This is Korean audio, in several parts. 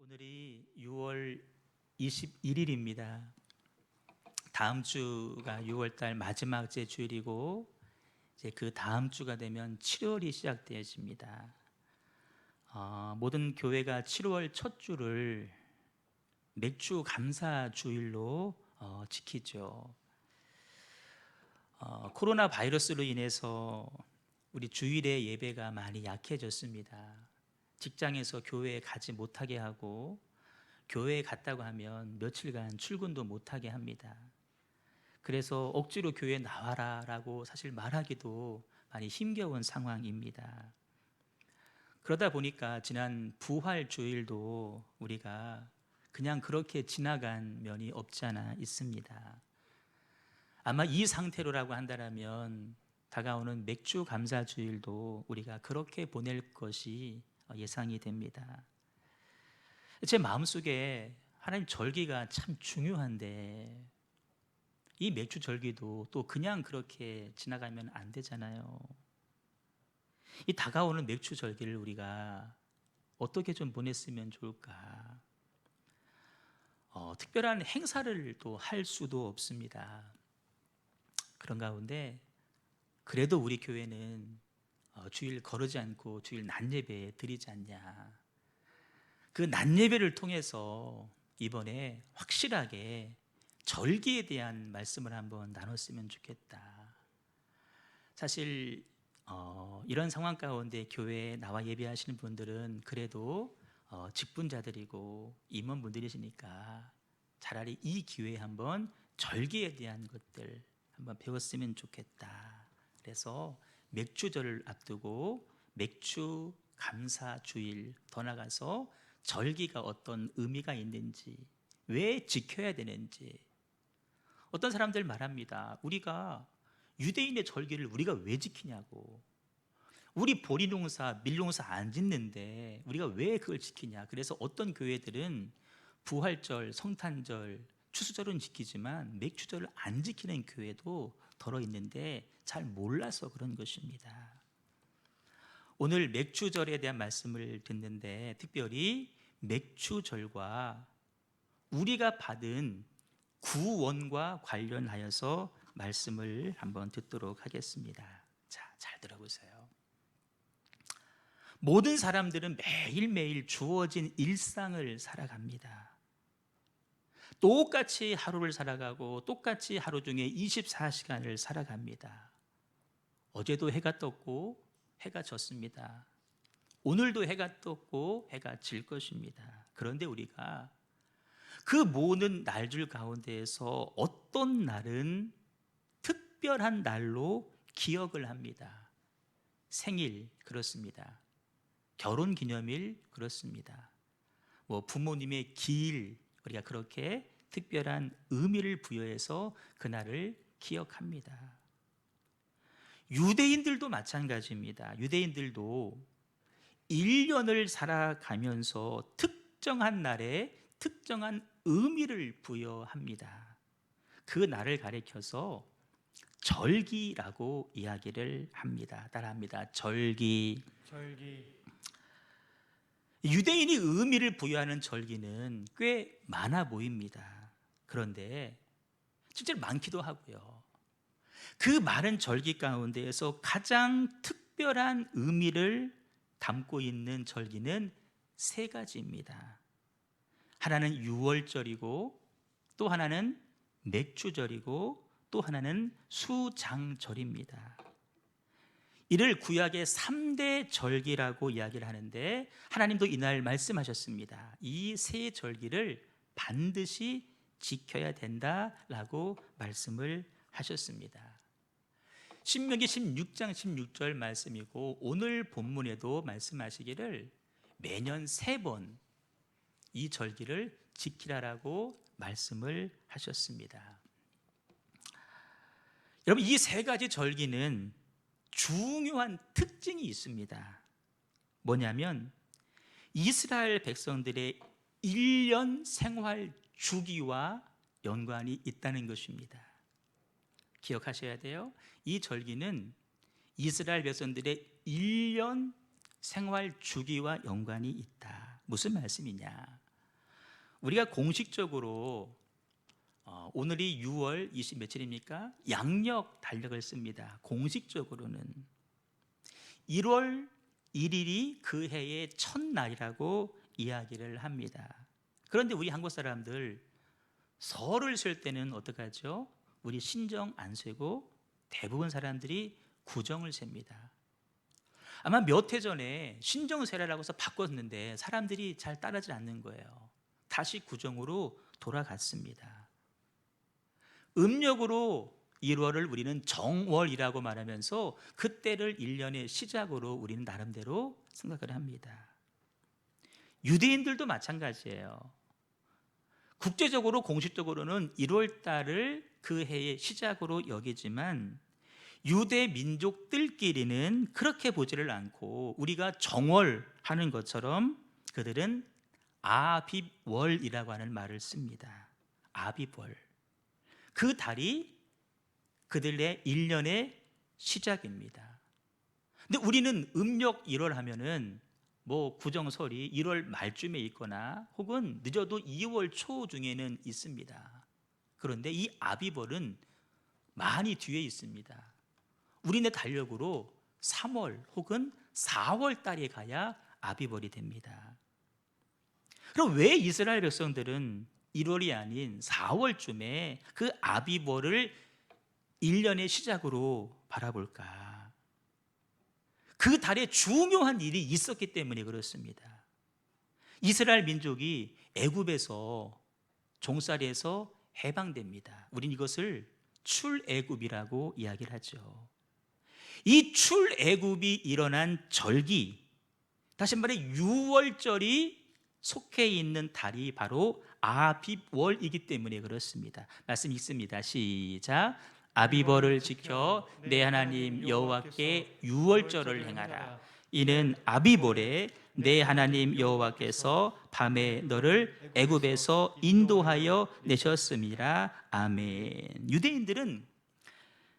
오늘이 6월 21일입니다. 다음 주가 6월달 마지막 주일이고 이제 그 다음 주가 되면 7월이 시작되어집니다. 모든 교회가 7월 첫 주를 맥주 감사 주일로 지키죠. 코로나 바이러스로 인해서 우리 주일의 예배가 많이 약해졌습니다. 직장에서 교회에 가지 못하게 하고 교회에 갔다고 하면 며칠간 출근도 못하게 합니다. 그래서 억지로 교회에 나와라 라고 사실 말하기도 많이 힘겨운 상황입니다. 그러다 보니까 지난 부활 주일도 우리가 그냥 그렇게 지나간 면이 없지 않아 있습니다. 아마 이 상태로라고 한다면 다가오는 맥주 감사 주일도 우리가 그렇게 보낼 것이 예상이 됩니다. 제 마음속에 하나님 절기가 참 중요한데 이 맥주 절기도 또 그냥 그렇게 지나가면 안 되잖아요. 이 다가오는 맥주 절기를 우리가 어떻게 좀 보냈으면 좋을까? 특별한 행사를 또 할 수도 없습니다. 그런 가운데 그래도 우리 교회는 주일 거르지 않고 주일 낮예배 드리지 않냐. 그 낮예배를 통해서 이번에 확실하게 절기에 대한 말씀을 한번 나눴으면 좋겠다. 사실 이런 상황 가운데 교회에 나와 예배하시는 분들은 그래도 직분자들이고 임원분들이시니까 차라리 이 기회에 한번 절기에 대한 것들 한번 배웠으면 좋겠다. 그래서 맥주절을 앞두고 맥주 감사 주일, 더 나가서 절기가 어떤 의미가 있는지, 왜 지켜야 되는지. 어떤 사람들 말합니다. 우리가 유대인의 절기를 우리가 왜 지키냐고. 우리 보리농사, 밀농사 안 짓는데 우리가 왜 그걸 지키냐. 그래서 어떤 교회들은 부활절, 성탄절, 추수절은 지키지만 맥주절을 안 지키는 교회도 덜어 있는데 잘 몰라서 그런 것입니다. 오늘 맥주절에 대한 말씀을 듣는데 특별히 맥주절과 우리가 받은 구원과 관련하여서 말씀을 한번 듣도록 하겠습니다. 자, 잘 들어보세요. 모든 사람들은 매일매일 주어진 일상을 살아갑니다. 똑같이 하루를 살아가고 똑같이 하루 중에 24시간을 살아갑니다. 어제도 해가 떴고 해가 졌습니다. 오늘도 해가 떴고 해가 질 것입니다. 그런데 우리가 그 모든 날들 가운데에서 어떤 날은 특별한 날로 기억을 합니다. 생일 그렇습니다. 결혼기념일 그렇습니다. 부모님의 기일 우리가 그렇게 특별한 의미를 부여해서 그날을 기억합니다. 유대인들도 마찬가지입니다. 유대인들도 1년을 살아가면서 특정한 날에 특정한 의미를 부여합니다. 그 날을 가리켜서 절기라고 이야기를 합니다. 따라합니다. 절기. 유대인이 의미를 부여하는 절기는 꽤 많아 보입니다. 그런데 실제로 많기도 하고요. 그 많은 절기 가운데에서 가장 특별한 의미를 담고 있는 절기는 세 가지입니다. 하나는 유월절이고 또 하나는 맥주절이고 또 하나는 수장절입니다. 이를 구약의 3대 절기라고 이야기를 하는데 하나님도 이날 말씀하셨습니다. 이 세 절기를 반드시 지켜야 된다라고 말씀을 하셨습니다. 신명기 16장 16절 말씀이고 오늘 본문에도 말씀하시기를 매년 3번 이 절기를 지키라라고 말씀을 하셨습니다. 여러분, 이 세 가지 절기는 중요한 특징이 있습니다. 뭐냐면 이스라엘 백성들의 1년 생활 주기와 연관이 있다는 것입니다. 기억하셔야 돼요. 이 절기는 이스라엘 백성들의 1년 생활 주기와 연관이 있다. 무슨 말씀이냐? 우리가 공식적으로 오늘이 6월 20 며칠입니까? 양력 달력을 씁니다. 공식적으로는 1월 1일이 그 해의 첫날이라고 이야기를 합니다. 그런데 우리 한국 사람들 설을 셀 때는 어떡하죠? 우리 신정 안 세고 대부분 사람들이 구정을 셉니다. 아마 몇 해 전에 신정 세라라고 해서 바꿨는데 사람들이 잘 따르지 않는 거예요. 다시 구정으로 돌아갔습니다. 음력으로 1월을 우리는 정월이라고 말하면서 그때를 1년의 시작으로 우리는 나름대로 생각을 합니다. 유대인들도 마찬가지예요. 국제적으로 공식적으로는 1월 달을 그 해의 시작으로 여기지만 유대 민족들끼리는 그렇게 보지를 않고 우리가 정월 하는 것처럼 그들은 아빕월이라고 하는 말을 씁니다. 아빕월. 그 달이 그들의 1년의 시작입니다. 근데 우리는 음력 1월 하면은 뭐 구정설이 1월 말쯤에 있거나 혹은 늦어도 2월 초 중에는 있습니다. 그런데 이 아비벌은 많이 뒤에 있습니다. 우리네 달력으로 3월 혹은 4월 달에 가야 아비벌이 됩니다. 그럼 왜 이스라엘 백성들은 1월이 아닌 4월쯤에 그 아비벌을 1년의 시작으로 바라볼까? 그 달에 중요한 일이 있었기 때문에 그렇습니다. 이스라엘 민족이 애굽에서 종살이에서 해방됩니다. 우린 이것을 출애굽이라고 이야기를 하죠. 이 출애굽이 일어난 절기, 다시 말해 6월절이 속해 있는 달이 바로 아빕월이기 때문에 그렇습니다. 말씀 읽습니다. 시작. 아비벌을 지켜 내 하나님 여호와께 6월절을 행하라. 이는 아비벌에 내 하나님 여호와께서 밤에 너를 애굽에서 인도하여 내셨음이라. 아멘. 유대인들은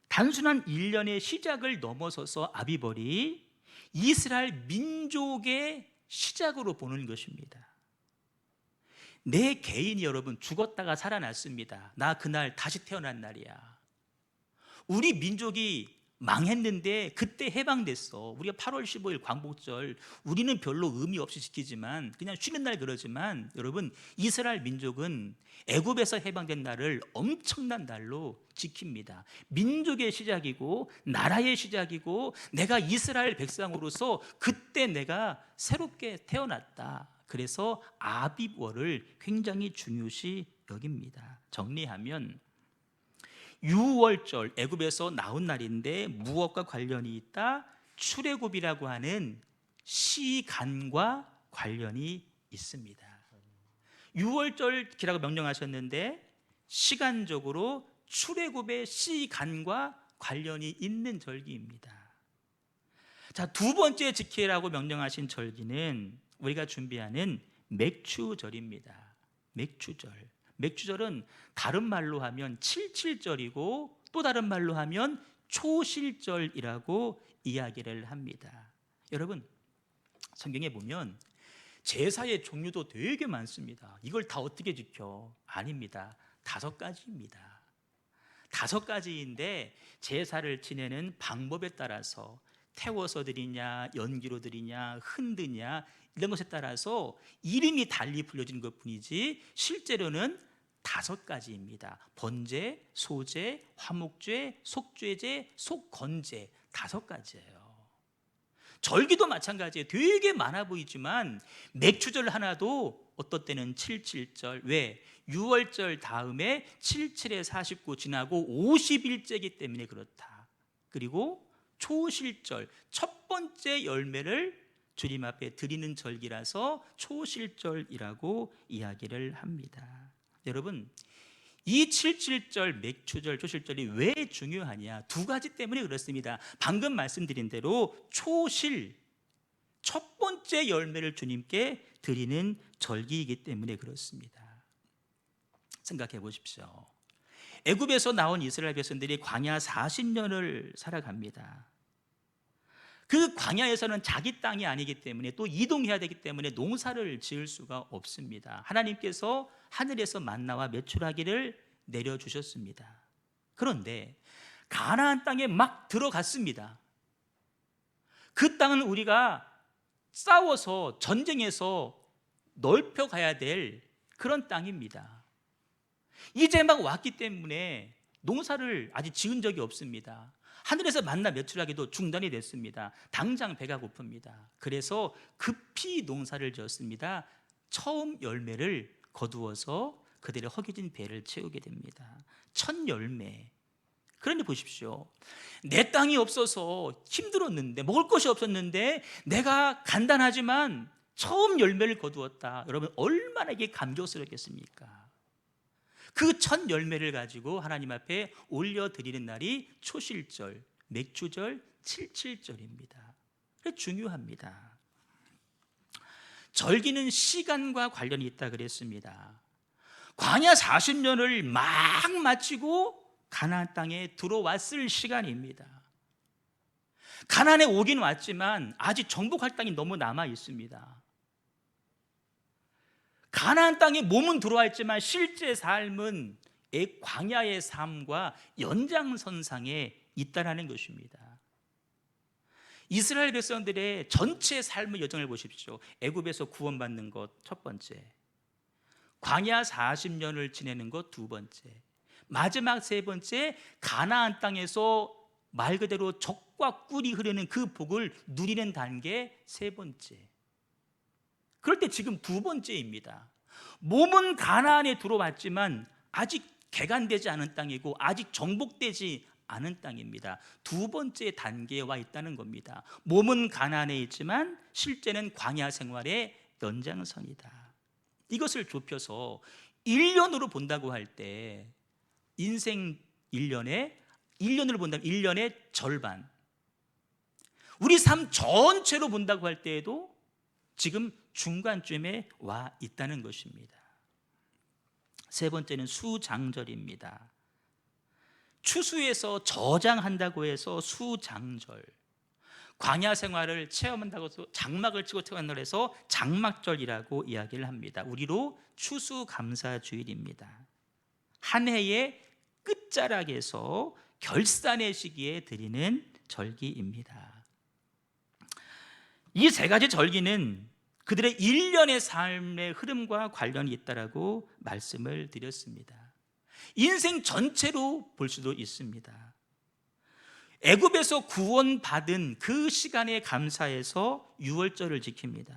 단순한 1년의 시작을 넘어서서 아비벌이 이스라엘 민족의 시작으로 보는 것입니다. 내 개인이 여러분 죽었다가 살아났습니다. 나 그날 다시 태어난 날이야. 우리 민족이 망했는데 그때 해방됐어. 우리가 8월 15일 광복절 우리는 별로 의미 없이 지키지만 그냥 쉬는 날 그러지만 여러분 이스라엘 민족은 애굽에서 해방된 날을 엄청난 날로 지킵니다. 민족의 시작이고 나라의 시작이고 내가 이스라엘 백성으로서 그때 내가 새롭게 태어났다. 그래서 아빕월을 굉장히 중요시 여깁니다. 정리하면 6월절 애굽에서 나온 날인데 무엇과 관련이 있다? 출애굽이라고 하는 시간과 관련이 있습니다. 6월절기라고 명령하셨는데 시간적으로 출애굽의 시간과 관련이 있는 절기입니다. 자, 두 번째 지키라고 명령하신 절기는 우리가 준비하는 맥추절입니다. 맥추절. 맥추절은 다른 말로 하면 칠칠절이고 또 다른 말로 하면 초실절이라고 이야기를 합니다. 여러분 성경에 보면 제사의 종류도 되게 많습니다. 이걸 다 어떻게 지켜? 아닙니다. 5가지입니다. 5가지인데 제사를 지내는 방법에 따라서 태워서 드리냐, 연기로 드리냐, 흔드냐 이런 것에 따라서 이름이 달리 불려지는 것뿐이지 실제로는 5가지입니다. 번제, 소제, 화목제, 속죄제, 속건제 5가지예요. 절기도 마찬가지예요. 되게 많아 보이지만 맥추절 하나도 어떤 때는 77절. 왜? 6월절 다음에 77에 49 지나고 50일째이기 때문에 그렇다. 그리고 초실절, 첫 번째 열매를 주님 앞에 드리는 절기라서 초실절이라고 이야기를 합니다. 여러분, 이 77절, 맥추절, 초실절이 왜 중요하냐? 2가지 때문에 그렇습니다. 방금 말씀드린 대로 초실, 첫 번째 열매를 주님께 드리는 절기이기 때문에 그렇습니다. 생각해 보십시오. 애굽에서 나온 이스라엘 백성들이 광야 40년을 살아갑니다. 그 광야에서는 자기 땅이 아니기 때문에 또 이동해야 되기 때문에 농사를 지을 수가 없습니다. 하나님께서 하늘에서 만나와 메추라기를 내려주셨습니다. 그런데 가나안 땅에 막 들어갔습니다. 그 땅은 우리가 싸워서 전쟁해서 넓혀가야 될 그런 땅입니다. 이제 막 왔기 때문에 농사를 아직 지은 적이 없습니다. 하늘에서 만나 메추라기도 중단이 됐습니다. 당장 배가 고픕니다. 그래서 급히 농사를 지었습니다. 처음 열매를 거두어서 그들의 허기진 배를 채우게 됩니다. 첫 열매. 그런데 보십시오. 내 땅이 없어서 힘들었는데, 먹을 것이 없었는데 내가 간단하지만 처음 열매를 거두었다. 여러분 얼마나 이게 감격스럽겠습니까? 그 첫 열매를 가지고 하나님 앞에 올려드리는 날이 초실절, 맥주절, 칠칠절입니다. 중요합니다. 절기는 시간과 관련이 있다 그랬습니다. 광야 40년을 막 마치고 가나안 땅에 들어왔을 시간입니다. 가나안에 오긴 왔지만 아직 정복할 땅이 너무 남아 있습니다. 가나안 땅에 몸은 들어와 있지만 실제 삶은 광야의 삶과 연장선상에 있다라는 것입니다. 이스라엘 백성들의 전체 삶의 여정을 보십시오. 애굽에서 구원받는 것 첫 번째, 광야 40년을 지내는 것 두 번째, 마지막 세 번째, 가나안 땅에서 말 그대로 젖과 꿀이 흐르는 그 복을 누리는 단계 세 번째. 그럴 때 지금 두 번째입니다. 몸은 가나안에 들어왔지만 아직 개간되지 않은 땅이고 아직 정복되지 않은 땅입니다. 두 번째 단계에 와 있다는 겁니다. 몸은 가나안에 있지만 실제는 광야 생활의 연장선이다. 이것을 좁혀서 1년으로 본다고 할 때 인생 1년으로 본다면 1년의 절반, 우리 삶 전체로 본다고 할 때에도 지금 중간쯤에 와 있다는 것입니다. 세 번째는 수장절입니다. 추수에서 저장한다고 해서 수장절, 광야 생활을 체험한다고 해서 장막을 치고 태어난다고 해서 장막절이라고 이야기를 합니다. 우리로 추수감사주일입니다. 한 해의 끝자락에서 결산의 시기에 드리는 절기입니다. 이 세 가지 절기는 그들의 일련의 삶의 흐름과 관련이 있다라고 말씀을 드렸습니다. 인생 전체로 볼 수도 있습니다. 애굽에서 구원받은 그 시간에 감사해서 유월절을 지킵니다.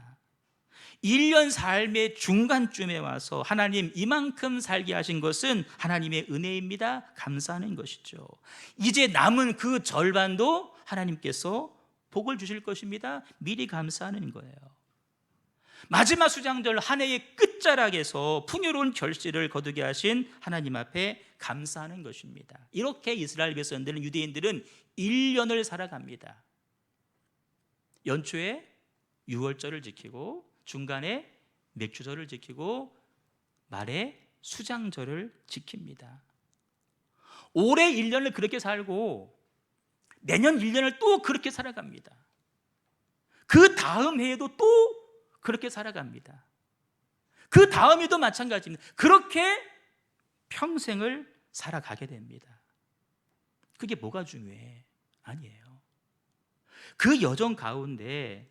1년 삶의 중간쯤에 와서 하나님 이만큼 살게 하신 것은 하나님의 은혜입니다. 감사하는 것이죠. 이제 남은 그 절반도 하나님께서 복을 주실 것입니다. 미리 감사하는 거예요. 마지막 수장절 한 해의 끝자락에서 풍요로운 결실을 거두게 하신 하나님 앞에 감사하는 것입니다. 이렇게 이스라엘 백성들은, 유대인들은 1년을 살아갑니다. 연초에 유월절을 지키고 중간에 맥주절을 지키고 말에 수장절을 지킵니다. 올해 1년을 그렇게 살고 내년 1년을 또 그렇게 살아갑니다. 그 다음 해에도 또 그렇게 살아갑니다. 그 다음 해도 마찬가지입니다. 그렇게 평생을 살아가게 됩니다. 그게 뭐가 중요해? 아니에요. 그 여정 가운데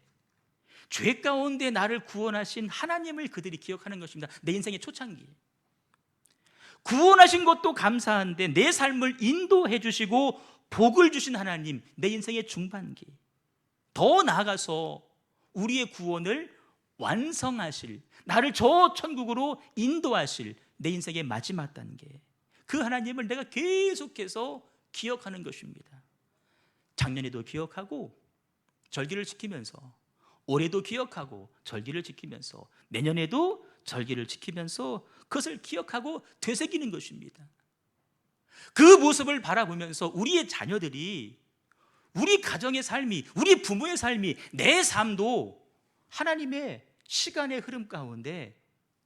죄 가운데 나를 구원하신 하나님을 그들이 기억하는 것입니다. 내 인생의 초창기. 구원하신 것도 감사한데 내 삶을 인도해 주시고 복을 주신 하나님, 내 인생의 중반기. 더 나아가서 우리의 구원을 완성하실, 나를 저 천국으로 인도하실 내 인생의 마지막 단계, 그 하나님을 내가 계속해서 기억하는 것입니다. 작년에도 기억하고 절기를 지키면서, 올해도 기억하고 절기를 지키면서, 내년에도 절기를 지키면서 그것을 기억하고 되새기는 것입니다. 그 모습을 바라보면서 우리의 자녀들이, 우리 가정의 삶이, 우리 부모의 삶이, 내 삶도 하나님의 시간의 흐름 가운데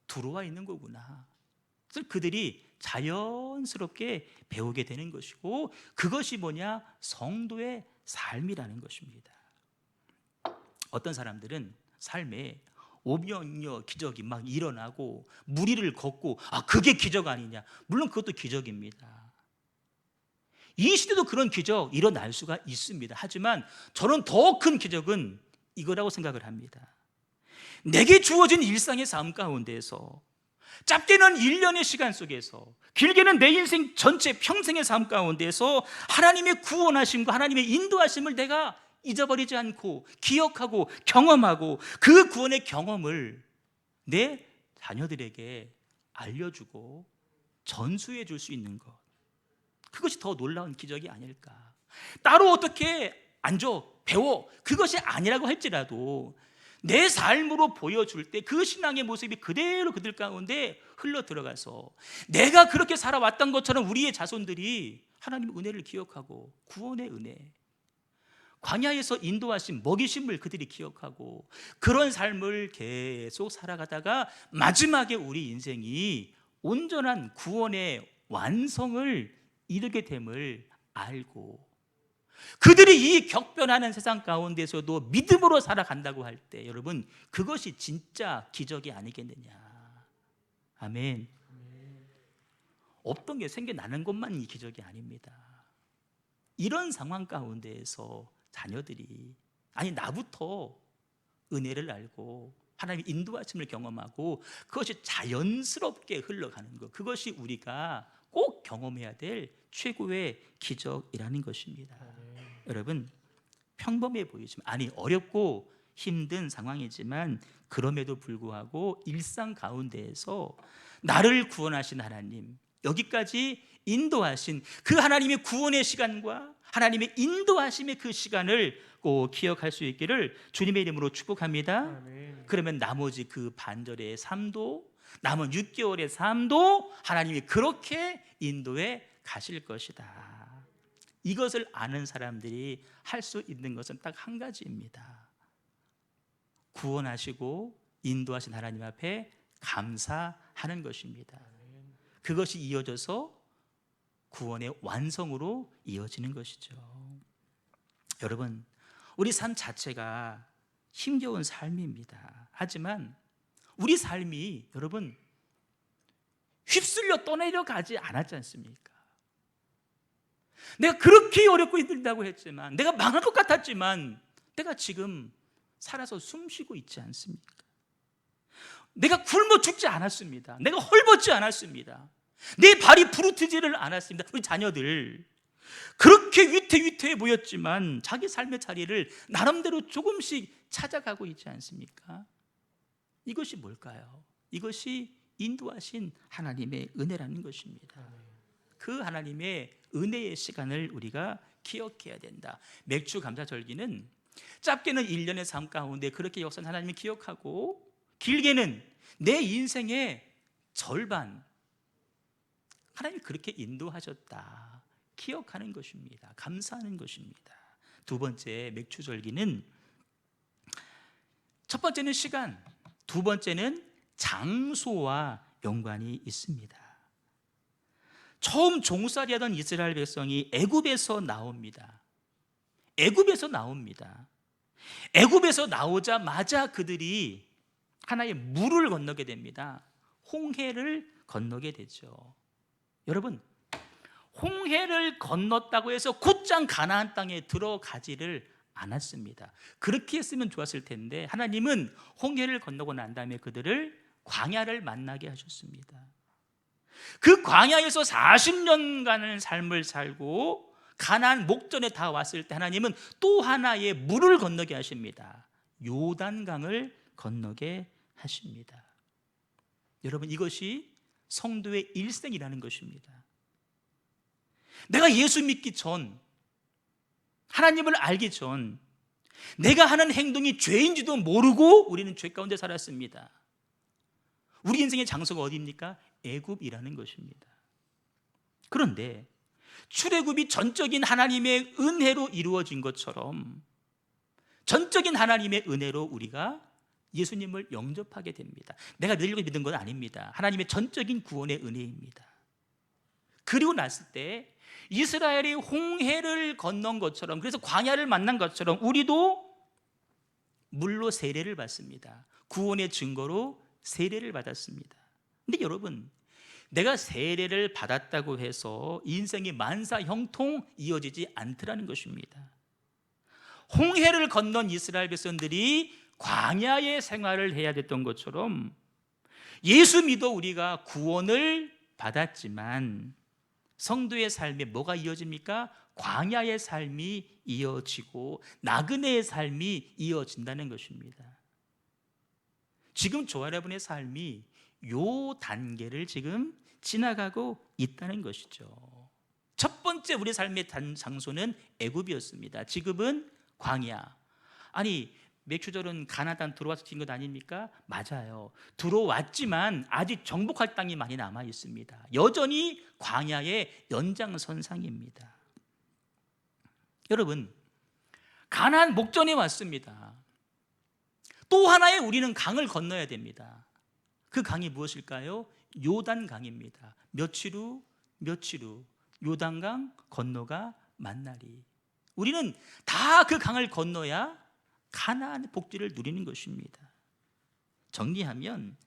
들어와 있는 거구나. 그래서 그들이 자연스럽게 배우게 되는 것이고, 그것이 뭐냐? 성도의 삶이라는 것입니다. 어떤 사람들은 삶에 오명이어 기적이 막 일어나고 무리를 걷고, 그게 기적 아니냐? 물론 그것도 기적입니다. 이 시대도 그런 기적 일어날 수가 있습니다. 하지만 저는 더 큰 기적은 이거라고 생각을 합니다. 내게 주어진 일상의 삶 가운데에서, 짧게는 1년의 시간 속에서, 길게는 내 인생 전체 평생의 삶 가운데에서 하나님의 구원하심과 하나님의 인도하심을 내가 잊어버리지 않고 기억하고 경험하고, 그 구원의 경험을 내 자녀들에게 알려주고 전수해 줄 수 있는 것, 그것이 더 놀라운 기적이 아닐까. 따로 어떻게 앉아 배워, 그것이 아니라고 할지라도 내 삶으로 보여줄 때 그 신앙의 모습이 그대로 그들 가운데 흘러 들어가서 내가 그렇게 살아왔던 것처럼 우리의 자손들이 하나님의 은혜를 기억하고, 구원의 은혜, 광야에서 인도하신 먹이심을 그들이 기억하고, 그런 삶을 계속 살아가다가 마지막에 우리 인생이 온전한 구원의 완성을 이루게 됨을 알고, 그들이 이 격변하는 세상 가운데서도 믿음으로 살아간다고 할 때, 여러분, 그것이 진짜 기적이 아니겠느냐. 아멘. 없던 게 생겨나는 것만 이 기적이 아닙니다. 이런 상황 가운데에서 자녀들이, 나부터 은혜를 알고 하나님의 인도하심을 경험하고 그것이 자연스럽게 흘러가는 것, 그것이 우리가 꼭 경험해야 될 최고의 기적이라는 것입니다. 여러분, 평범해 보이지만, 어렵고 힘든 상황이지만 그럼에도 불구하고 일상 가운데에서 나를 구원하신 하나님, 여기까지 인도하신 그 하나님의 구원의 시간과 하나님의 인도하심의 그 시간을 꼭 기억할 수 있기를 주님의 이름으로 축복합니다. 아멘. 그러면 나머지 그 반절의 삶도, 남은 6개월의 삶도 하나님이 그렇게 인도해 가실 것이다. 이것을 아는 사람들이 할 수 있는 것은 딱 한 가지입니다. 구원하시고 인도하신 하나님 앞에 감사하는 것입니다. 그것이 이어져서 구원의 완성으로 이어지는 것이죠. 여러분, 우리 삶 자체가 힘겨운 삶입니다. 하지만 우리 삶이, 여러분, 휩쓸려 떠내려가지 않았지 않습니까? 내가 그렇게 어렵고 힘들다고 했지만, 내가 망할 것 같았지만 내가 지금 살아서 숨쉬고 있지 않습니까? 내가 굶어 죽지 않았습니다. 내가 헐벗지 않았습니다. 내 발이 부르트지를 않았습니다. 우리 자녀들 그렇게 위태위태해 보였지만 자기 삶의 자리를 나름대로 조금씩 찾아가고 있지 않습니까? 이것이 뭘까요? 이것이 인도하신 하나님의 은혜라는 것입니다. 그 하나님의 은혜의 시간을 우리가 기억해야 된다. 맥주 감사절기는 짧게는 1년의 삶 가운데 그렇게 역사한 하나님을 기억하고, 길게는 내 인생의 절반 하나님이 그렇게 인도하셨다 기억하는 것입니다. 감사하는 것입니다. 두 번째, 맥주절기는 첫 번째는 시간, 두 번째는 장소와 연관이 있습니다. 처음 종살이하던 이스라엘 백성이 애굽에서 나옵니다. 애굽에서 나오자마자 그들이 하나의 물을 건너게 됩니다. 홍해를 건너게 되죠. 여러분, 홍해를 건넜다고 해서 곧장 가나안 땅에 들어가지를 않았습니다. 그렇게 했으면 좋았을 텐데 하나님은 홍해를 건너고 난 다음에 그들을 광야를 만나게 하셨습니다. 그 광야에서 40년간의 삶을 살고 가나안 목전에 다 왔을 때 하나님은 또 하나의 물을 건너게 하십니다. 요단강을 건너게 하십니다. 여러분, 이것이 성도의 일생이라는 것입니다. 내가 예수 믿기 전, 하나님을 알기 전 내가 하는 행동이 죄인지도 모르고 우리는 죄 가운데 살았습니다. 우리 인생의 장소가 어디입니까? 애굽이라는 것입니다. 그런데 출애굽이 전적인 하나님의 은혜로 이루어진 것처럼 전적인 하나님의 은혜로 우리가 예수님을 영접하게 됩니다. 내가 늘려고 믿은 건 아닙니다. 하나님의 전적인 구원의 은혜입니다. 그리고 났을 때 이스라엘이 홍해를 건넌 것처럼, 그래서 광야를 만난 것처럼 우리도 물로 세례를 받습니다. 구원의 증거로 세례를 받았습니다. 근데 여러분, 내가 세례를 받았다고 해서 인생이 만사형통 이어지지 않더라는 것입니다. 홍해를 건넌 이스라엘 백성들이 광야의 생활을 해야 됐던 것처럼 예수 믿어 우리가 구원을 받았지만 성도의 삶에 뭐가 이어집니까? 광야의 삶이 이어지고 나그네의 삶이 이어진다는 것입니다. 지금 저와 여러분의 삶이 요 단계를 지금 지나가고 있다는 것이죠. 첫 번째 우리 삶의 장소는 애굽이었습니다. 지금은 광야. 아니, 맥주절은 가나안 땅 들어와서 진 것 아닙니까? 맞아요. 들어왔지만 아직 정복할 땅이 많이 남아 있습니다. 여전히 광야의 연장선상입니다. 여러분, 가나안 목전에 왔습니다. 또 하나의 우리는 강을 건너야 됩니다. 그 강이 무엇일까요? 요단강입니다. 며칠 후 요단강 건너가 만나리. 우리는 다 그 강을 건너야 가나안의 복지를 누리는 것입니다. 정리하면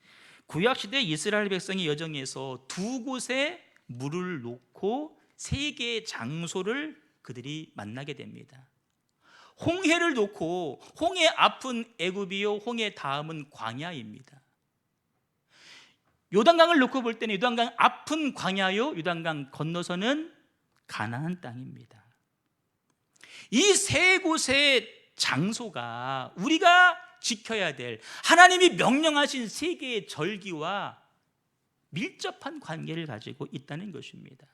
구약시대 이스라엘 백성의 여정에서 두 곳에 물을 놓고 세 개의 장소를 그들이 만나게 됩니다. 홍해를 놓고 홍해 앞은 애굽이요 홍해 다음은 광야입니다. 요단강을 놓고 볼 때는 요단강 앞은 광야요 요단강 건너서는 가나안 땅입니다. 이 세 곳의 장소가 우리가 지켜야 될 하나님이 명령하신 세 개의 절기와 밀접한 관계를 가지고 있다는 것입니다.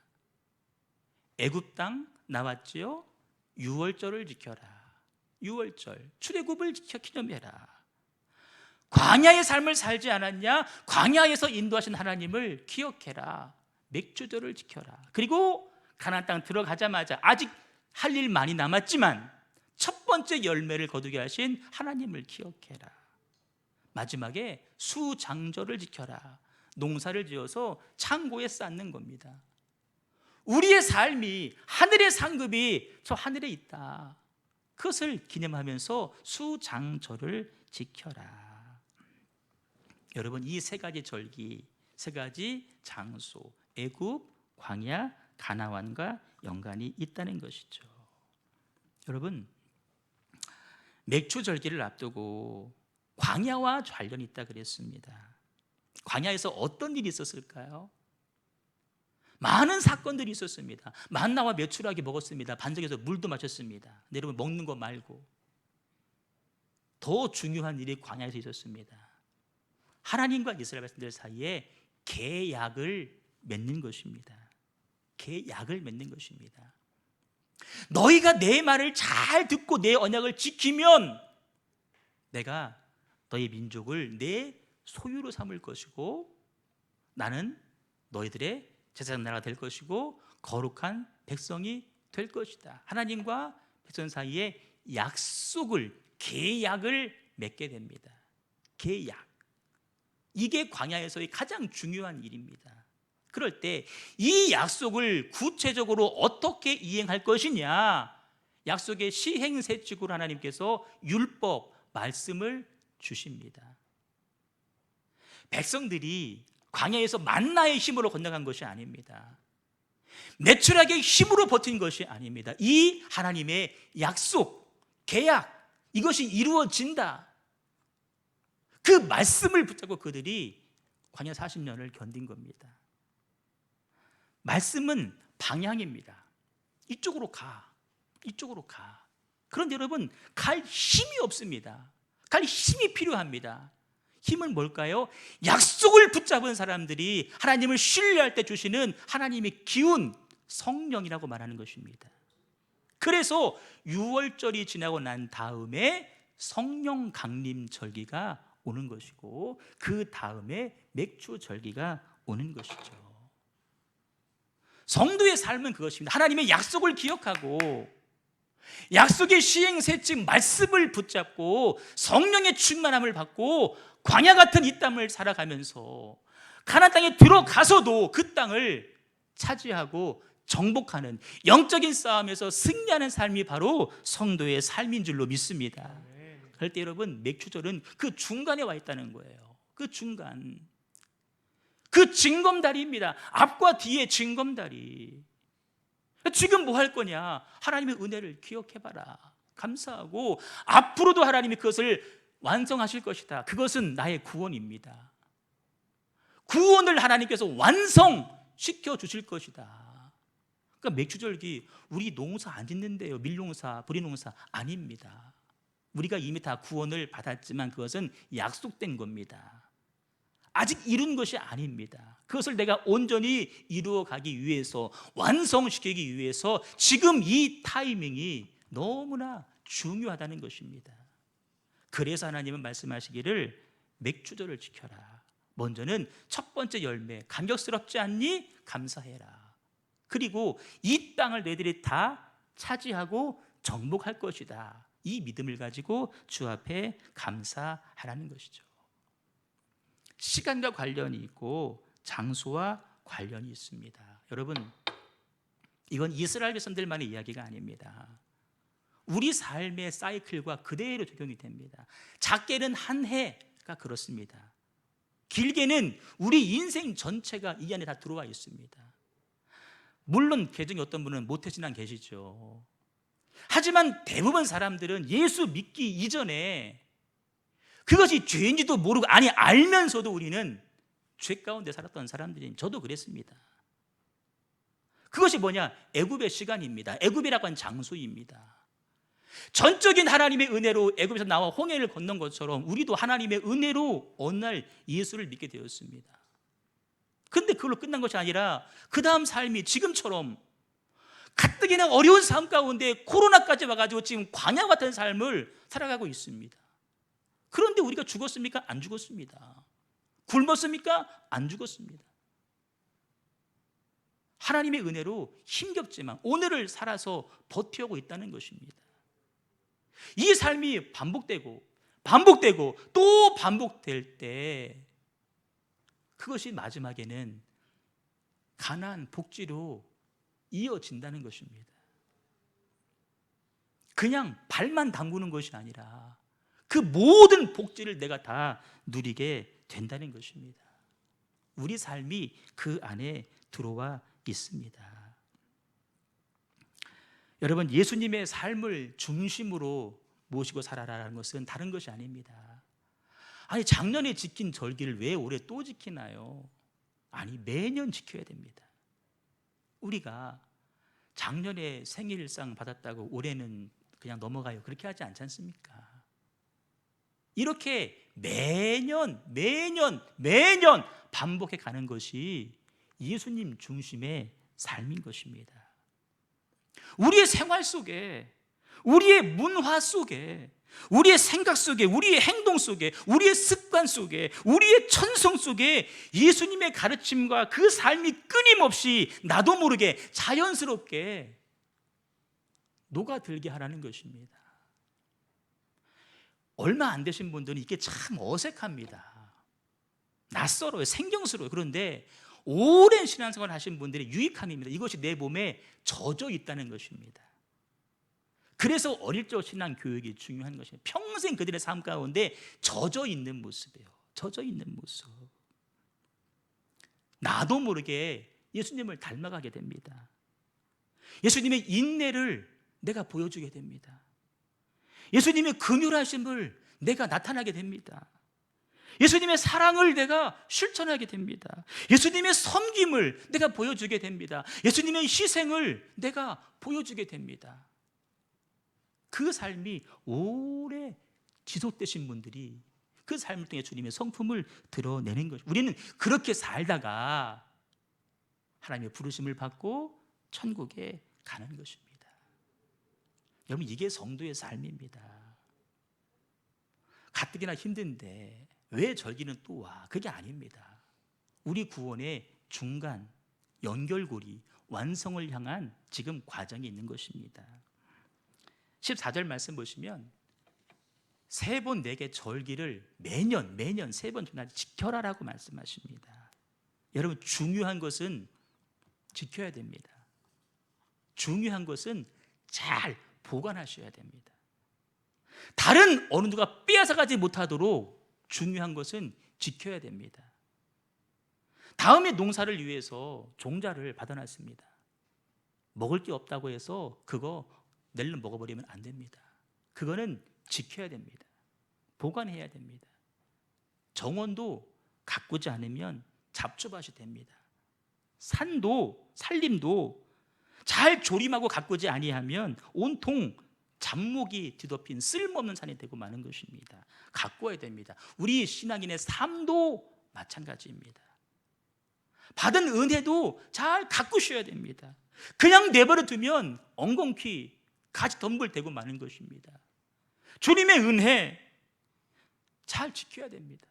애굽 땅 나왔지요? 유월절을 지켜라. 유월절, 출애굽을 지켜 기념해라. 광야의 삶을 살지 않았냐? 광야에서 인도하신 하나님을 기억해라. 맥주절을 지켜라. 그리고 가나안 땅 들어가자마자 아직 할 일 많이 남았지만 첫 번째 열매를 거두게 하신 하나님을 기억해라. 마지막에 수장절을 지켜라. 농사를 지어서 창고에 쌓는 겁니다. 우리의 삶이 하늘의 상급이 저 하늘에 있다. 그것을 기념하면서 수장절을 지켜라. 여러분, 이 세 가지 절기, 세 가지 장소, 애굽, 광야, 가나안과 연관이 있다는 것이죠. 여러분, 맥주절기를 앞두고 광야와 관련이 있다 그랬습니다. 광야에서 어떤 일이 있었을까요? 많은 사건들이 있었습니다. 만나와 메추라기 먹었습니다. 반석에서 물도 마셨습니다. 여러분, 먹는 거 말고 더 중요한 일이 광야에서 있었습니다. 하나님과 이스라엘 백성들 사이에 계약을 맺는 것입니다. 계약을 맺는 것입니다. 너희가 내 말을 잘 듣고 내 언약을 지키면 내가 너희 민족을 내 소유로 삼을 것이고 나는 너희들의 제사장 나라가 될 것이고 거룩한 백성이 될 것이다. 하나님과 백성 사이에 약속을, 계약을 맺게 됩니다. 계약. 이게 광야에서의 가장 중요한 일입니다. 그럴 때 이 약속을 구체적으로 어떻게 이행할 것이냐, 약속의 시행세칙으로 하나님께서 율법, 말씀을 주십니다. 백성들이 광야에서 만나의 힘으로 건너간 것이 아닙니다. 메추라기의 힘으로 버틴 것이 아닙니다. 이 하나님의 약속, 계약, 이것이 이루어진다. 그 말씀을 붙잡고 그들이 광야 40년을 견딘 겁니다. 말씀은 방향입니다. 이쪽으로 가, 이쪽으로 가. 그런데 여러분, 갈 힘이 없습니다. 갈 힘이 필요합니다. 힘은 뭘까요? 약속을 붙잡은 사람들이 하나님을 신뢰할 때 주시는 하나님의 기운, 성령이라고 말하는 것입니다. 그래서 6월절이 지나고 난 다음에 성령 강림 절기가 오는 것이고 그 다음에 맥주 절기가 오는 것이죠. 성도의 삶은 그것입니다. 하나님의 약속을 기억하고 약속의 시행세칙 말씀을 붙잡고 성령의 충만함을 받고 광야 같은 이 땅을 살아가면서 가나안 땅에 들어가서도 그 땅을 차지하고 정복하는 영적인 싸움에서 승리하는 삶이 바로 성도의 삶인 줄로 믿습니다. 그럴 때 여러분, 맥추절은 그 중간에 와 있다는 거예요. 그 중간, 그 징검다리입니다. 앞과 뒤에 징검다리. 지금 뭐 할 거냐? 하나님의 은혜를 기억해봐라. 감사하고 앞으로도 하나님이 그것을 완성하실 것이다. 그것은 나의 구원입니다. 구원을 하나님께서 완성시켜 주실 것이다. 그러니까 맥추절기 우리 농사 안 짓는데요. 밀농사, 보리농사 아닙니다. 우리가 이미 다 구원을 받았지만 그것은 약속된 겁니다. 아직 이룬 것이 아닙니다. 그것을 내가 온전히 이루어가기 위해서, 완성시키기 위해서 지금 이 타이밍이 너무나 중요하다는 것입니다. 그래서 하나님은 말씀하시기를 맥추절을 지켜라. 먼저는 첫 번째 열매, 감격스럽지 않니? 감사해라. 그리고 이 땅을 너희들이 다 차지하고 정복할 것이다. 이 믿음을 가지고 주 앞에 감사하라는 것이죠. 시간과 관련이 있고 장소와 관련이 있습니다. 여러분, 이건 이스라엘 백성들만의 이야기가 아닙니다. 우리 삶의 사이클과 그대로 적용이 됩니다. 작게는 한 해가 그렇습니다. 길게는 우리 인생 전체가 이 안에 다 들어와 있습니다. 물론 개중에 어떤 분은 모태신앙 계시죠. 하지만 대부분 사람들은 예수 믿기 이전에 그것이 죄인지도 모르고, 아니 알면서도 우리는 죄 가운데 살았던 사람들이, 저도 그랬습니다. 그것이 뭐냐? 애굽의 시간입니다. 애굽이라고 하는 장소입니다. 전적인 하나님의 은혜로 애굽에서 나와 홍해를 건넌 것처럼 우리도 하나님의 은혜로 어느 날 예수를 믿게 되었습니다. 근데 그걸로 끝난 것이 아니라 그 다음 삶이 지금처럼 가뜩이나 어려운 삶 가운데 코로나까지 와가지고 지금 광야 같은 삶을 살아가고 있습니다. 그런데 우리가 죽었습니까? 안 죽었습니다. 굶었습니까? 안 죽었습니다. 하나님의 은혜로 힘겹지만 오늘을 살아서 버텨오고 있다는 것입니다. 이 삶이 반복되고 또 반복될 때 그것이 마지막에는 가나안 복지로 이어진다는 것입니다. 그냥 발만 담그는 것이 아니라 그 모든 복지를 내가 다 누리게 된다는 것입니다. 우리 삶이 그 안에 들어와 있습니다. 여러분, 예수님의 삶을 중심으로 모시고 살아라는 것은 다른 것이 아닙니다. 아니, 작년에 지킨 절기를 왜 올해 또 지키나요? 아니, 매년 지켜야 됩니다. 우리가 작년에 생일상 받았다고 올해는 그냥 넘어가요, 그렇게 하지 않지 않습니까? 이렇게 매년 반복해 가는 것이 예수님 중심의 삶인 것입니다. 우리의 생활 속에, 우리의 문화 속에, 우리의 생각 속에, 우리의 행동 속에, 우리의 습관 속에, 우리의 천성 속에 예수님의 가르침과 그 삶이 끊임없이 나도 모르게 자연스럽게 녹아들게 하라는 것입니다. 얼마 안 되신 분들은 이게 참 어색합니다. 낯설어요. 생경스러워요. 그런데 오랜 신앙생활을 하신 분들의 유익함입니다. 이것이 내 몸에 젖어 있다는 것입니다. 그래서 어릴 적 신앙 교육이 중요한 것입니다. 평생 그들의 삶 가운데 젖어 있는 모습이에요. 젖어 있는 모습. 나도 모르게 예수님을 닮아가게 됩니다. 예수님의 인내를 내가 보여주게 됩니다. 예수님의 긍휼하심을 내가 나타나게 됩니다. 예수님의 사랑을 내가 실천하게 됩니다. 예수님의 섬김을 내가 보여주게 됩니다. 예수님의 희생을 내가 보여주게 됩니다. 그 삶이 오래 지속되신 분들이 그 삶을 통해 주님의 성품을 드러내는 것입니다. 우리는 그렇게 살다가 하나님의 부르심을 받고 천국에 가는 것입니다. 여러분, 이게 성도의 삶입니다. 가뜩이나 힘든데 왜 절기는 또 와? 그게 아닙니다. 우리 구원의 중간, 연결고리, 완성을 향한 지금 과정이 있는 것입니다. 14절 말씀 보시면 세 번 내게 절기를 매년 세 번 지켜라라고 말씀하십니다. 여러분, 중요한 것은 지켜야 됩니다. 중요한 것은 잘 보관하셔야 됩니다. 다른 어느 누가 빼앗아가지 못하도록 중요한 것은 지켜야 됩니다. 다음에 농사를 위해서 종자를 받아놨습니다. 먹을 게 없다고 해서 그거 내일로 먹어버리면 안 됩니다. 그거는 지켜야 됩니다. 보관해야 됩니다. 정원도 가꾸지 않으면 잡초밭이 됩니다. 산도 산림도 잘 조림하고 가꾸지 아니하면 온통 잡목이 뒤덮인 쓸모없는 산이 되고 마는 것입니다. 가꿔야 됩니다. 우리 신앙인의 삶도 마찬가지입니다. 받은 은혜도 잘 가꾸셔야 됩니다. 그냥 내버려 두면 엉겅퀴 가지 덤불되고 마는 것입니다. 주님의 은혜 잘 지켜야 됩니다.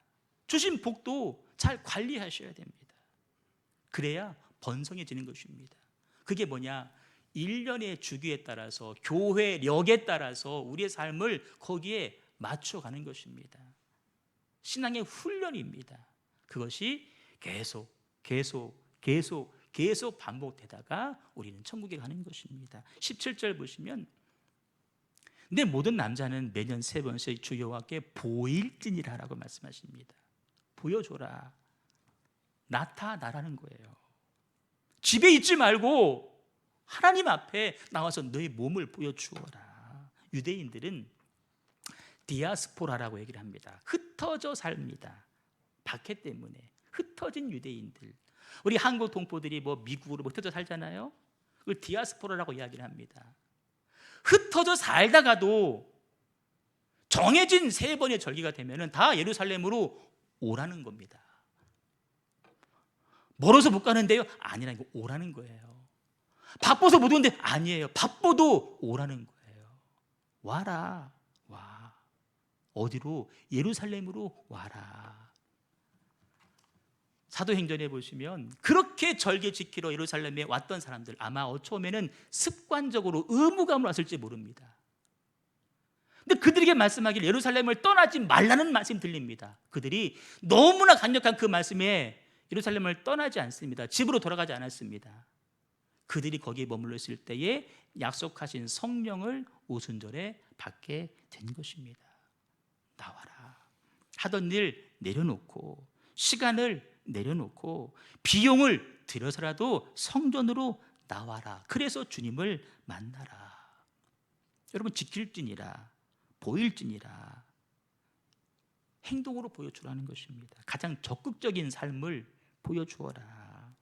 주신 복도 잘 관리하셔야 됩니다. 그래야 번성해지는 것입니다. 그게 뭐냐? 일련의 주기에 따라서, 교회력에 따라서 우리의 삶을 거기에 맞춰가는 것입니다. 신앙의 훈련입니다. 그것이 계속 반복되다가 우리는 천국에 가는 것입니다. 17절 보시면 내 모든 남자는 매년 3번씩 주 여호와께 보일지니라 라고 말씀하십니다. 보여줘라, 나타나라는 거예요. 집에 있지 말고 하나님 앞에 나와서 너의 몸을 보여주어라. 유대인들은 디아스포라라고 얘기를 합니다. 흩어져 삽니다. 박해 때문에 흩어진 유대인들. 우리 한국 동포들이 미국으로 흩어져 살잖아요. 그걸 디아스포라라고 이야기를 합니다. 흩어져 살다가도 정해진 3번의 절기가 되면 다 예루살렘으로 오라는 겁니다. 멀어서 못 가는데요? 아니라 이거 오라는 거예요. 바빠서 못 오는데 아니에요. 바빠도 오라는 거예요. 와라, 와. 어디로? 예루살렘으로 와라. 사도행전에 보시면 그렇게 절기 지키러 예루살렘에 왔던 사람들 아마 처음에는 습관적으로 의무감으로 왔을지 모릅니다. 근데 그들에게 말씀하길 예루살렘을 떠나지 말라는 말씀이 들립니다. 그들이 너무나 강력한 그 말씀에 예루살렘을 떠나지 않습니다. 집으로 돌아가지 않았습니다. 그들이 거기에 머물러 있을 때에 약속하신 성령을 오순절에 받게 된 것입니다. 나와라. 하던 일 내려놓고 시간을 내려놓고 비용을 들여서라도 성전으로 나와라. 그래서 주님을 만나라. 여러분, 지킬지니라, 보일지니라, 행동으로 보여주라는 것입니다. 가장 적극적인 삶을 보여주어라.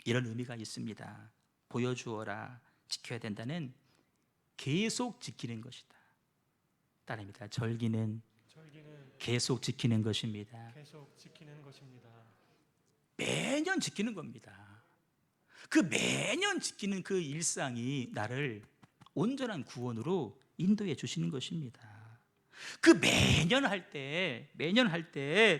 이런 의미가 있습니다. 보여주어라, 지켜야 된다는 계속 지키는 것이다. 따릅니다. 절기는 계속 지키는 것입니다. 계속 지키는 것입니다. 매년 지키는 겁니다. 그 매년 지키는 그 일상이 나를 온전한 구원으로 인도해 주시는 것입니다. 그 매년 할 때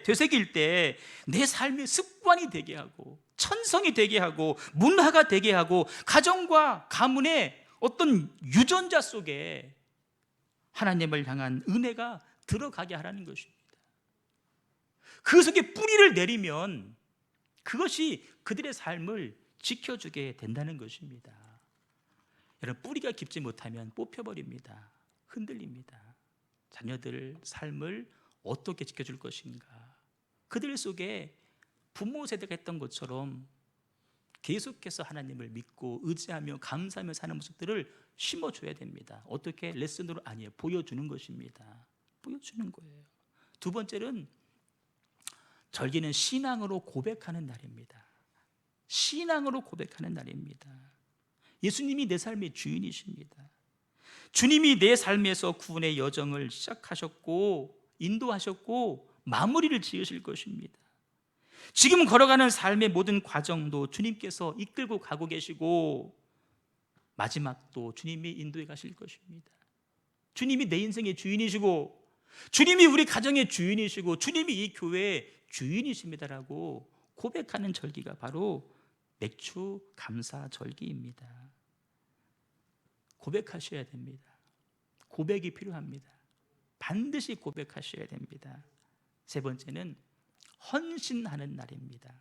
되새길 때 내 삶의 습관이 되게 하고 천성이 되게 하고 문화가 되게 하고 가정과 가문의 어떤 유전자 속에 하나님을 향한 은혜가 들어가게 하라는 것입니다. 그 속에 뿌리를 내리면 그것이 그들의 삶을 지켜주게 된다는 것입니다. 여러분, 뿌리가 깊지 못하면 뽑혀버립니다. 흔들립니다. 자녀들 삶을 어떻게 지켜줄 것인가. 그들 속에 부모 세대가 했던 것처럼 계속해서 하나님을 믿고 의지하며 감사하며 사는 모습들을 심어줘야 됩니다. 어떻게? 레슨으로 아니에요. 보여주는 것입니다. 보여주는 거예요. 두 번째는 절기는 신앙으로 고백하는 날입니다. 신앙으로 고백하는 날입니다. 예수님이 내 삶의 주인이십니다. 주님이 내 삶에서 구원의 여정을 시작하셨고 인도하셨고 마무리를 지으실 것입니다. 지금 걸어가는 삶의 모든 과정도 주님께서 이끌고 가고 계시고 마지막도 주님이 인도해 가실 것입니다. 주님이 내 인생의 주인이시고 주님이 우리 가정의 주인이시고 주님이 이 교회의 주인이십니다라고 고백하는 절기가 바로 맥주 감사 절기입니다. 고백하셔야 됩니다. 고백이 필요합니다. 반드시 고백하셔야 됩니다. 세 번째는 헌신하는 날입니다.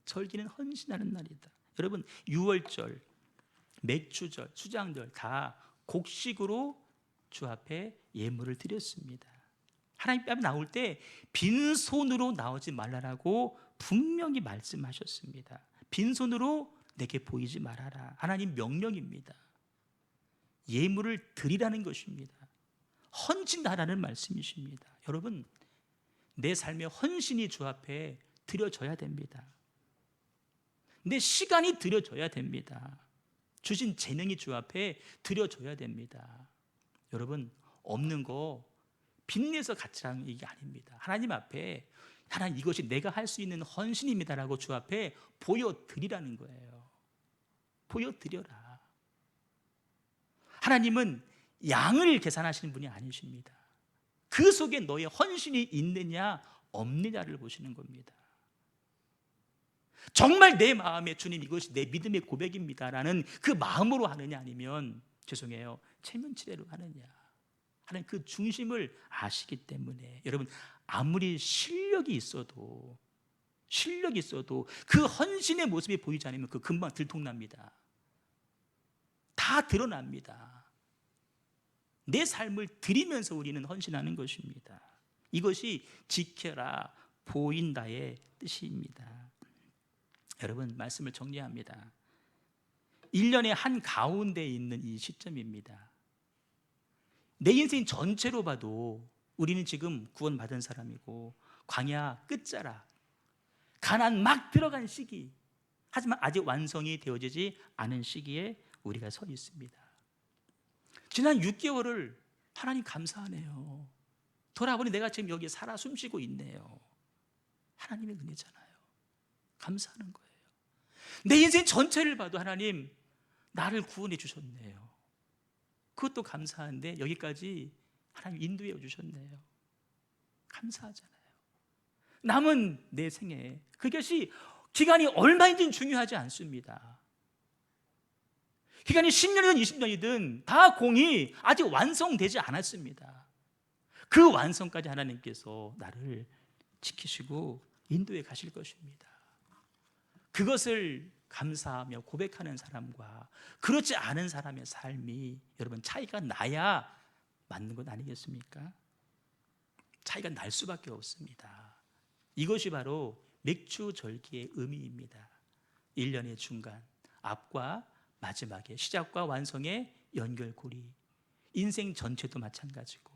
절기는 헌신하는 날이다. 여러분, 유월절, 맥주절, 수장절 다 곡식으로 주 앞에 예물을 드렸습니다. 하나님 앞에 나올 때 빈손으로 나오지 말라라고 분명히 말씀하셨습니다. 빈손으로 내게 보이지 말아라. 하나님 명령입니다. 예물을 드리라는 것입니다. 헌신하라는 말씀이십니다. 여러분, 내 삶의 헌신이 주 앞에 드려져야 됩니다. 내 시간이 드려져야 됩니다. 주신 재능이 주 앞에 드려져야 됩니다. 여러분, 없는 거 빚내서 갖자는 얘기 아닙니다. 하나님 앞에 하나님 이것이 내가 할 수 있는 헌신입니다라고 주 앞에 보여드리라는 거예요. 보여드려라. 하나님은 양을 계산하시는 분이 아니십니다. 그 속에 너의 헌신이 있느냐 없느냐를 보시는 겁니다. 정말 내 마음에 주님 이것이 내 믿음의 고백입니다라는 그 마음으로 하느냐 아니면 죄송해요 체면치레로 하느냐 하는 그 중심을 아시기 때문에 여러분 아무리 실력이 있어도 그 헌신의 모습이 보이지 않으면 그 금방 들통납니다. 다 드러납니다. 내 삶을 드리면서 우리는 헌신하는 것입니다. 이것이 지켜라 보인다의 뜻입니다. 여러분 말씀을 정리합니다. 1년의 한 가운데 있는 이 시점입니다. 내 인생 전체로 봐도 우리는 지금 구원받은 사람이고 광야 끝자락 가나안 막 들어간 시기, 하지만 아직 완성이 되어지지 않은 시기에 우리가 서 있습니다. 지난 6개월을 하나님 감사하네요. 돌아보니 내가 지금 여기 살아 숨쉬고 있네요. 하나님의 은혜잖아요. 감사하는 거예요. 내 인생 전체를 봐도 하나님 나를 구원해 주셨네요. 그것도 감사한데 여기까지 하나님 인도해 주셨네요. 감사하잖아요. 남은 내 생에 그것이 기간이 얼마인지는 중요하지 않습니다. 기간이 10년이든 20년이든 다 공이 아직 완성되지 않았습니다. 그 완성까지 하나님께서 나를 지키시고 인도해 가실 것입니다. 그것을 감사하며 고백하는 사람과 그렇지 않은 사람의 삶이 여러분 차이가 나야 맞는 것 아니겠습니까? 차이가 날 수밖에 없습니다. 이것이 바로 맥주절기의 의미입니다. 1년의 중간, 앞과 마지막에 시작과 완성의 연결고리, 인생 전체도 마찬가지고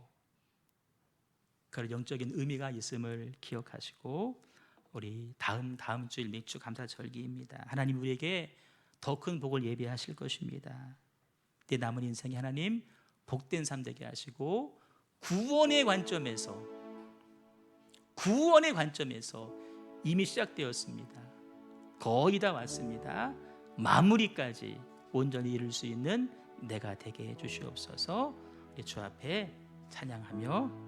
그런 영적인 의미가 있음을 기억하시고 우리 다음 주일 맥주 감사절기입니다. 하나님 우리에게 더 큰 복을 예비하실 것입니다. 내 남은 인생에 하나님 복된 삶 되게 하시고 구원의 관점에서 이미 시작되었습니다. 거의 다 왔습니다. 마무리까지 온전히 이룰 수 있는 내가 되게 해주시옵소서. 우리 주 앞에 찬양하며